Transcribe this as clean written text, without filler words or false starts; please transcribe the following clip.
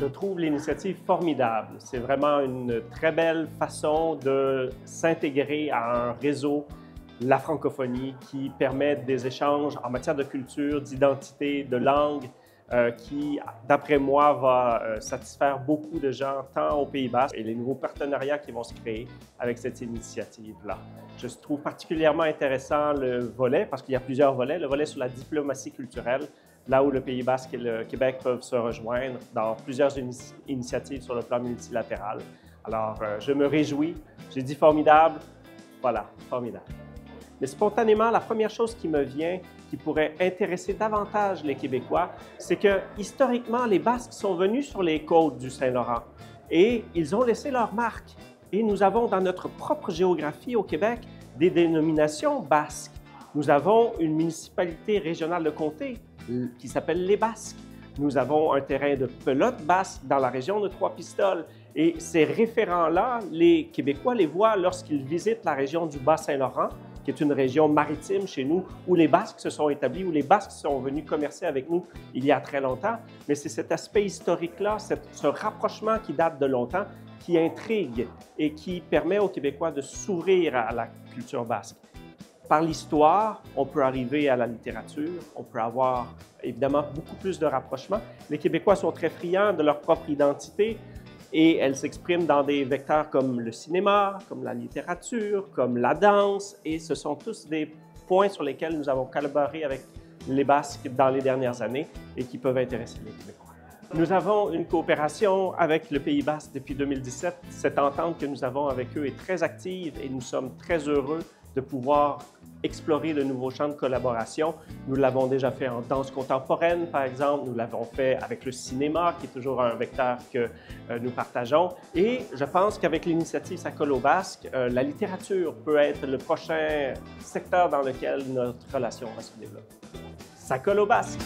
Je trouve l'initiative formidable. C'est vraiment une très belle façon de s'intégrer à un réseau, la francophonie, qui permet des échanges en matière de culture, d'identité, de langue, qui, d'après moi, va satisfaire beaucoup de gens, tant au Pays Basque et les nouveaux partenariats qui vont se créer avec cette initiative-là. Je trouve particulièrement intéressant le volet, parce qu'il y a plusieurs volets, le volet sur la diplomatie culturelle, là où le Pays Basque et le Québec peuvent se rejoindre dans plusieurs initiatives sur le plan multilatéral. Alors, je me réjouis. J'ai dit formidable. Voilà, formidable. Mais spontanément, la première chose qui me vient, qui pourrait intéresser davantage les Québécois, c'est que historiquement, les Basques sont venus sur les côtes du Saint-Laurent et ils ont laissé leur marque. Et nous avons dans notre propre géographie au Québec des dénominations basques. Nous avons une municipalité régionale de comté qui s'appelle les Basques. Nous avons un terrain de pelote basque dans la région de Trois-Pistoles. Et ces référents-là, les Québécois les voient lorsqu'ils visitent la région du Bas-Saint-Laurent, qui est une région maritime chez nous, où les Basques se sont établis, où les Basques sont venus commercer avec nous il y a très longtemps. Mais c'est cet aspect historique-là, ce rapprochement qui date de longtemps, qui intrigue et qui permet aux Québécois de s'ouvrir à la culture basque. Par l'histoire, on peut arriver à la littérature, on peut avoir évidemment beaucoup plus de rapprochement. Les Québécois sont très friands de leur propre identité et elle s'exprime dans des vecteurs comme le cinéma, comme la littérature, comme la danse, et ce sont tous des points sur lesquels nous avons collaboré avec les Basques dans les dernières années et qui peuvent intéresser les Québécois. Nous avons une coopération avec le Pays Basque depuis 2017. Cette entente que nous avons avec eux est très active et nous sommes très heureux de pouvoir explorer de nouveaux champs de collaboration. Nous l'avons déjà fait en danse contemporaine, par exemple. Nous l'avons fait avec le cinéma, qui est toujours un vecteur que nous partageons. Et je pense qu'avec l'initiative Ça colle au Basque, la littérature peut être le prochain secteur dans lequel notre relation va se développer. Ça colle au Basque!